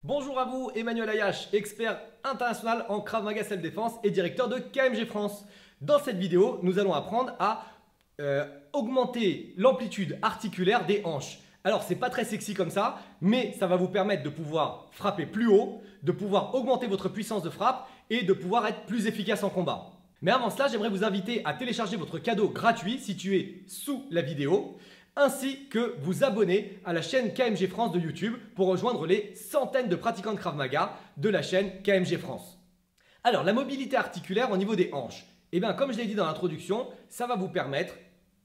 Bonjour à vous, Emmanuel Ayache, expert international en Krav Maga Self-Défense et directeur de KMG France. Dans cette vidéo, nous allons apprendre à augmenter l'amplitude articulaire des hanches. Alors, ce n'est pas très sexy comme ça, mais ça va vous permettre de pouvoir frapper plus haut, de pouvoir augmenter votre puissance de frappe et de pouvoir être plus efficace en combat. Mais avant cela, j'aimerais vous inviter à télécharger votre cadeau gratuit situé sous la vidéo, ainsi que vous abonner à la chaîne KMG France de YouTube pour rejoindre les centaines de pratiquants de Krav Maga de la chaîne KMG France. Alors, la mobilité articulaire au niveau des hanches. Eh bien, comme je l'ai dit dans l'introduction, ça va vous permettre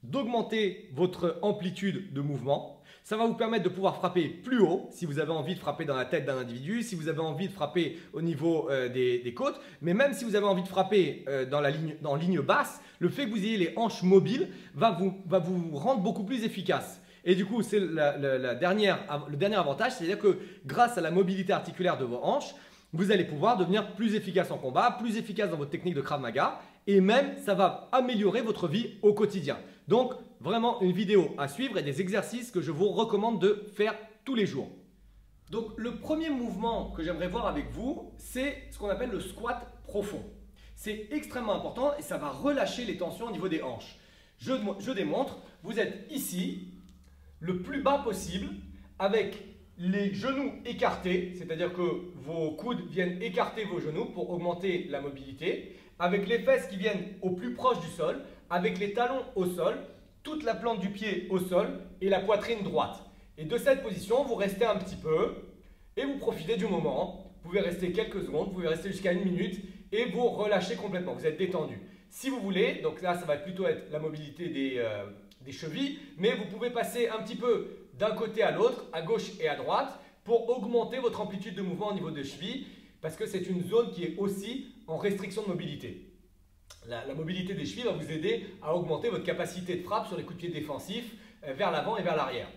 d'augmenter votre amplitude de mouvement. Ça va vous permettre de pouvoir frapper plus haut si vous avez envie de frapper dans la tête d'un individu, si vous avez envie de frapper au niveau des côtes, mais même si vous avez envie de frapper dans ligne basse, le fait que vous ayez les hanches mobiles va vous rendre beaucoup plus efficace. Et du coup, c'est le dernier avantage, c'est-à-dire que grâce à la mobilité articulaire de vos hanches, vous allez pouvoir devenir plus efficace en combat, plus efficace dans votre technique de Krav Maga et même ça va améliorer votre vie au quotidien. Donc vraiment une vidéo à suivre et des exercices que je vous recommande de faire tous les jours. Donc le premier mouvement que j'aimerais voir avec vous, c'est ce qu'on appelle le squat profond. C'est extrêmement important et ça va relâcher les tensions au niveau des hanches. Je démontre, vous êtes ici, le plus bas possible avec les genoux écartés, c'est-à-dire que vos coudes viennent écarter vos genoux pour augmenter la mobilité, avec les fesses qui viennent au plus proche du sol, avec les talons au sol, toute la plante du pied au sol et la poitrine droite. Et de cette position, vous restez un petit peu et vous profitez du moment. Vous pouvez rester quelques secondes, vous pouvez rester jusqu'à 1 minute et vous relâchez complètement, vous êtes détendu. Si vous voulez, donc là ça va plutôt être la mobilité des chevilles, mais vous pouvez passer un petit peu d'un côté à l'autre, à gauche et à droite, pour augmenter votre amplitude de mouvement au niveau des chevilles, parce que c'est une zone qui est aussi en restriction de mobilité. La mobilité des chevilles va vous aider à augmenter votre capacité de frappe sur les coups de pied défensifs vers l'avant et vers l'arrière.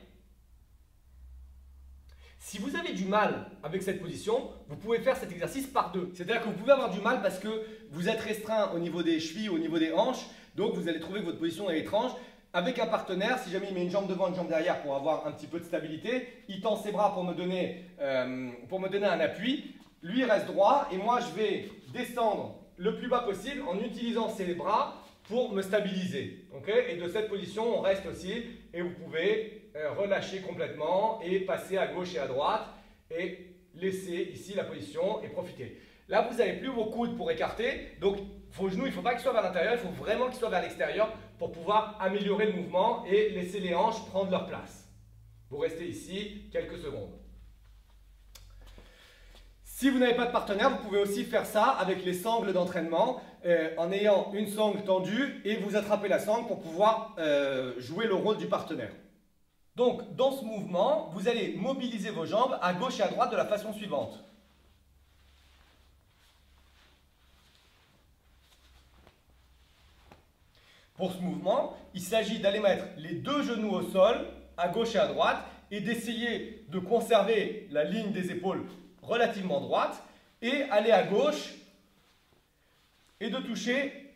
Si vous avez du mal avec cette position, vous pouvez faire cet exercice par deux. C'est-à-dire que vous pouvez avoir du mal parce que vous êtes restreint au niveau des chevilles, au niveau des hanches, donc vous allez trouver que votre position est étrange. Avec un partenaire, si jamais il met une jambe devant, une jambe derrière pour avoir un petit peu de stabilité, il tend ses bras pour me donner un appui. Lui, il reste droit et moi, je vais descendre le plus bas possible en utilisant ses bras pour me stabiliser. Okay, et de cette position, on reste aussi et vous pouvez relâcher complètement et passer à gauche et à droite et laisser ici la position et profiter. Là, vous n'avez plus vos coudes pour écarter, donc vos genoux, il ne faut pas qu'ils soient vers l'intérieur, il faut vraiment qu'ils soient vers l'extérieur pour pouvoir améliorer le mouvement et laisser les hanches prendre leur place. Vous restez ici quelques secondes. Si vous n'avez pas de partenaire, vous pouvez aussi faire ça avec les sangles d'entraînement en ayant une sangle tendue et vous attrapez la sangle pour pouvoir jouer le rôle du partenaire. Donc, dans ce mouvement, vous allez mobiliser vos jambes à gauche et à droite de la façon suivante. Pour ce mouvement, il s'agit d'aller mettre les deux genoux au sol, à gauche et à droite, et d'essayer de conserver la ligne des épaules relativement droite, et aller à gauche, et de toucher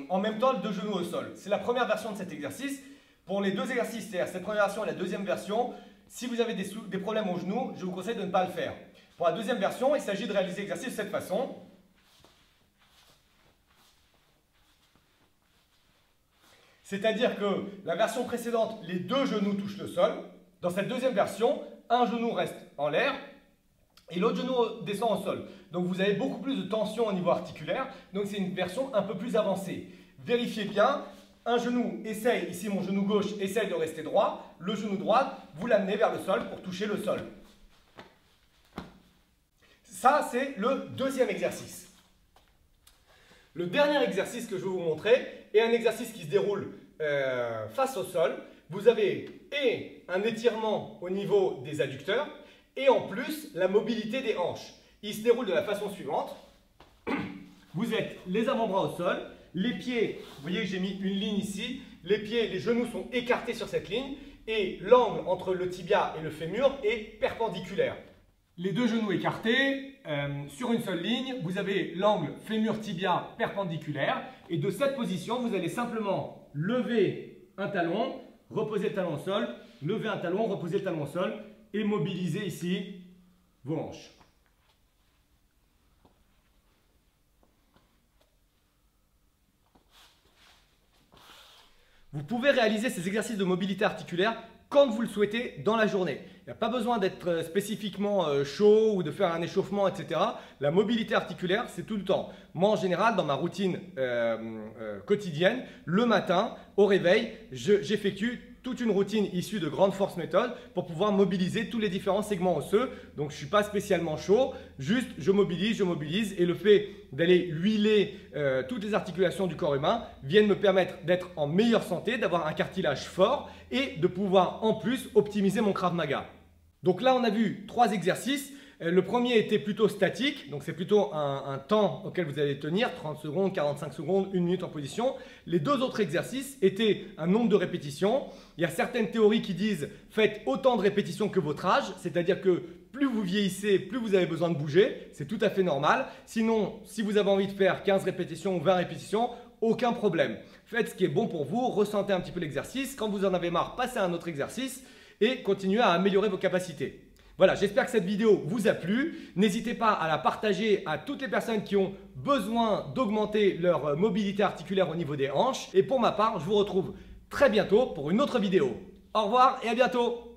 en même temps les deux genoux au sol. C'est la première version de cet exercice. Pour les deux exercices, c'est-à-dire cette première version et la deuxième version, si vous avez des problèmes aux genoux, je vous conseille de ne pas le faire. Pour la deuxième version, il s'agit de réaliser l'exercice de cette façon. C'est-à-dire que la version précédente, les deux genoux touchent le sol. Dans cette deuxième version, un genou reste en l'air et l'autre genou descend au sol. Donc vous avez beaucoup plus de tension au niveau articulaire. Donc c'est une version un peu plus avancée. Vérifiez bien, un genou essaye, ici mon genou gauche essaye de rester droit. Le genou droit, vous l'amenez vers le sol pour toucher le sol. Ça, c'est le deuxième exercice. Le dernier exercice que je vais vous montrer est un exercice qui se déroule face au sol. Vous avez un étirement au niveau des adducteurs et en plus la mobilité des hanches. Il se déroule de la façon suivante. Vous êtes les avant-bras au sol, les pieds, vous voyez que j'ai mis une ligne ici, les pieds, les genoux sont écartés sur cette ligne et l'angle entre le tibia et le fémur est perpendiculaire. Les deux genoux écartés, sur une seule ligne, vous avez l'angle fémur-tibia perpendiculaire. Et de cette position, vous allez simplement lever un talon, reposer le talon au sol, lever un talon, reposer le talon au sol et mobiliser ici vos hanches. Vous pouvez réaliser ces exercices de mobilité articulaire quand vous le souhaitez dans la journée. Il n'y a pas besoin d'être spécifiquement chaud ou de faire un échauffement, etc. La mobilité articulaire, c'est tout le temps. Moi, en général, dans ma routine quotidienne, le matin, au réveil, j'effectue toute une routine issue de Grande Force Méthode pour pouvoir mobiliser tous les différents segments osseux. Donc, je ne suis pas spécialement chaud, juste je mobilise et le fait d'aller huiler toutes les articulations du corps humain viennent me permettre d'être en meilleure santé, d'avoir un cartilage fort et de pouvoir en plus optimiser mon Krav Maga. Donc là, on a vu 3 exercices. Le premier était plutôt statique, donc c'est plutôt un temps auquel vous allez tenir, 30 secondes, 45 secondes, 1 minute en position. Les 2 autres exercices étaient un nombre de répétitions. Il y a certaines théories qui disent faites autant de répétitions que votre âge, c'est-à-dire que plus vous vieillissez, plus vous avez besoin de bouger, c'est tout à fait normal. Sinon, si vous avez envie de faire 15 répétitions ou 20 répétitions, aucun problème. Faites ce qui est bon pour vous, ressentez un petit peu l'exercice. Quand vous en avez marre, passez à un autre exercice et continuez à améliorer vos capacités. Voilà, j'espère que cette vidéo vous a plu. N'hésitez pas à la partager à toutes les personnes qui ont besoin d'augmenter leur mobilité articulaire au niveau des hanches. Et pour ma part, je vous retrouve très bientôt pour une autre vidéo. Au revoir et à bientôt!